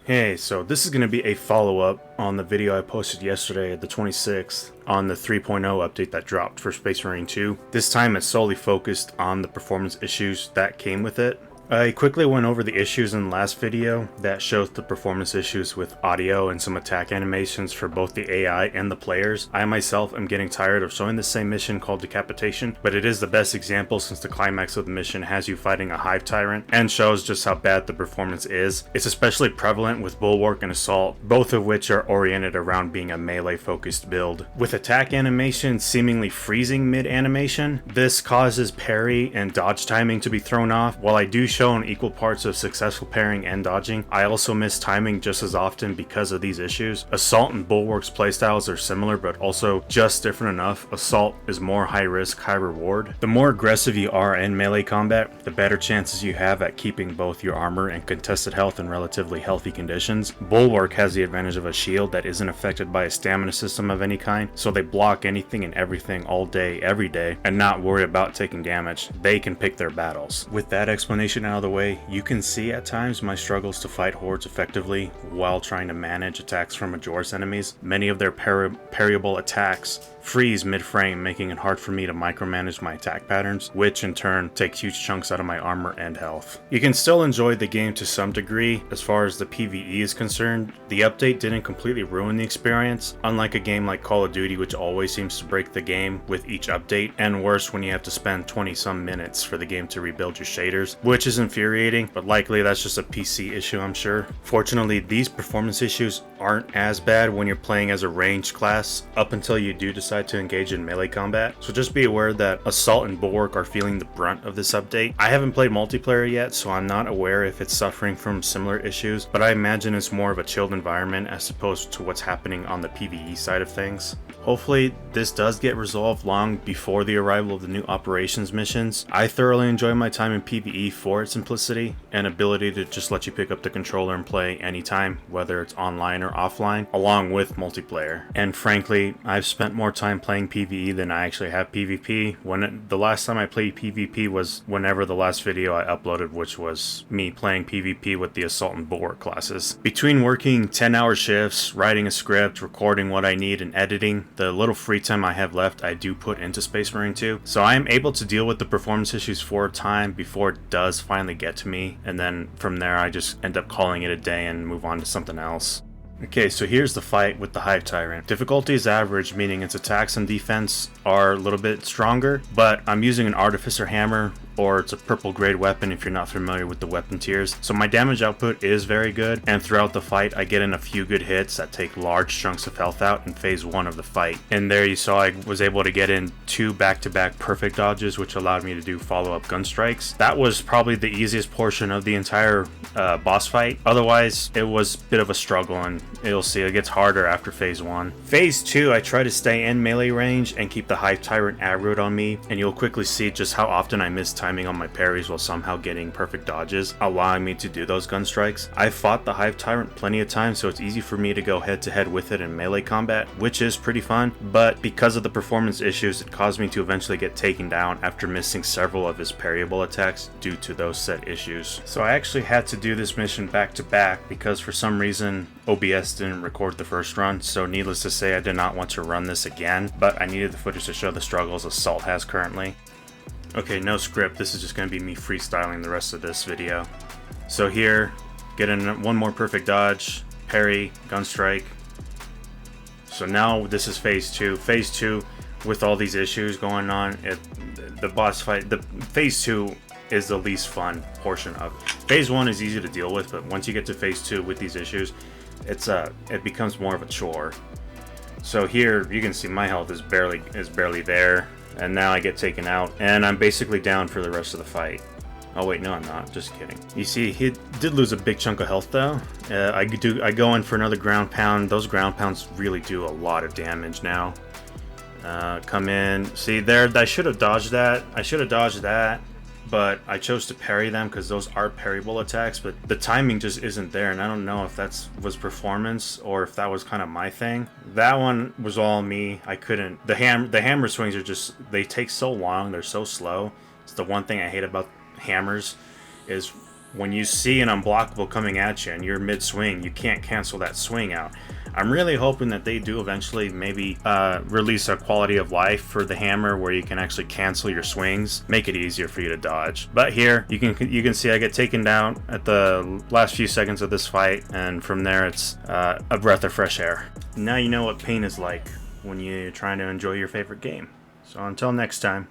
Hey, so this is going to be a follow-up on the video I posted yesterday, the 26th, on the 3.0 update that dropped for Space Marine 2. This time it's solely focused on the performance issues that came with it. I quickly went over the issues in the last video that shows the performance issues with audio and some attack animations for both the AI and the players. I myself am getting tired of showing the same mission called Decapitation, but it is the best example since the climax of the mission has you fighting a Hive Tyrant and shows just how bad the performance is. It's especially prevalent with Bulwark and Assault, both of which are oriented around being a melee focused build. With attack animation seemingly freezing mid-animation, this causes parry and dodge timing to be thrown off. While I do show in equal parts of successful parrying and dodging, I also miss timing just as often because of these issues. Assault and Bulwark's playstyles are similar but also just different enough. Assault is more high risk, high reward. The more aggressive you are in melee combat, the better chances you have at keeping both your armor and contested health in relatively healthy conditions. Bulwark has the advantage of a shield that isn't affected by a stamina system of any kind, so they block anything and everything all day, every day, and not worry about taking damage. They can pick their battles. With that explanation out of the way, you can see at times my struggles to fight hordes effectively while trying to manage attacks from Majoris enemies. Many of their parryable attacks freeze mid-frame, making it hard for me to micromanage my attack patterns, which in turn takes huge chunks out of my armor and health. You can still enjoy the game to some degree as far as the PvE is concerned. The update didn't completely ruin the experience, unlike a game like Call of Duty, which always seems to break the game with each update, and worse when you have to spend 20 some minutes for the game to rebuild your shaders, which is infuriating, but likely that's just a PC issue, I'm sure. Fortunately, these performance issues aren't as bad when you're playing as a ranged class up until you do decide to engage in melee combat, so just be aware that Assault and Bulwark are feeling the brunt of this update. I haven't played multiplayer yet, so I'm not aware if it's suffering from similar issues, but I imagine it's more of a chilled environment as opposed to what's happening on the PvE side of things. Hopefully this does get resolved long before the arrival of the new operations missions. I thoroughly enjoy my time in PvE for its simplicity and ability to just let you pick up the controller and play anytime, whether it's online or offline, along with multiplayer. And frankly, I've spent more time playing PvE than I actually have PvP. The last time I played PvP was whenever the last video I uploaded, which was me playing PvP with the Assault and Bulwark classes. Between working 10-hour shifts, writing a script, recording what I need, and editing, the little free time I have left I do put into Space Marine 2, so I am able to deal with the performance issues for a time before it does finally get to me, and then from there I just end up calling it a day and move on to something else. Okay, so here's the fight with the Hive Tyrant. Difficulty is average, meaning its attacks and defense are a little bit stronger, but I'm using an Artificer Hammer, or it's a purple grade weapon if you're not familiar with the weapon tiers. So my damage output is very good, and throughout the fight I get in a few good hits that take large chunks of health out in phase 1 of the fight. And there you saw I was able to get in 2 back-to-back perfect dodges, which allowed me to do follow-up gun strikes. That was probably the easiest portion of the entire boss fight. Otherwise, it was a bit of a struggle, and you'll see it gets harder after phase 1. Phase 2, I try to stay in melee range and keep the Hive Tyrant aggroed on me, and you'll quickly see just how often I miss timing on my parries while somehow getting perfect dodges, allowing me to do those gun strikes. I've fought the Hive Tyrant plenty of times, so it's easy for me to go head to head with it in melee combat, which is pretty fun, but because of the performance issues, it caused me to eventually get taken down after missing several of his parryable attacks due to those set issues. So I actually had to do this mission back to back because for some reason OBS didn't record the first run, so needless to say I did not want to run this again, but I needed the footage to show the struggles Assault has currently. Okay, no script, this is just going to be me freestyling the rest of this video. So here, get in one more perfect dodge, parry, gun strike. So now this is phase 2. Phase 2, with all these issues going on, the boss fight, the phase 2 is the least fun portion of it. Phase 1 is easy to deal with, but once you get to phase 2 with these issues, it becomes more of a chore. So here, you can see my health is barely there. And now I get taken out, and I'm basically down for the rest of the fight. Oh wait, no I'm not, just kidding. You see, he did lose a big chunk of health though. I go in for another ground pound. Those ground pounds really do a lot of damage now. Come in, see there, I should have dodged that. But I chose to parry them because those are parryable attacks, but the timing just isn't there, and I don't know if was performance or if that was kind of my thing. That one was all me. I couldn't. The hammer swings are just, they take so long, they're so slow. It's the one thing I hate about hammers is when you see an unblockable coming at you and you're mid-swing, you can't cancel that swing out. I'm really hoping that they do eventually maybe release a quality of life for the hammer where you can actually cancel your swings, make it easier for you to dodge. But here you can see I get taken down at the last few seconds of this fight, and from there it's a breath of fresh air. Now you know what pain is like when you're trying to enjoy your favorite game. So until next time.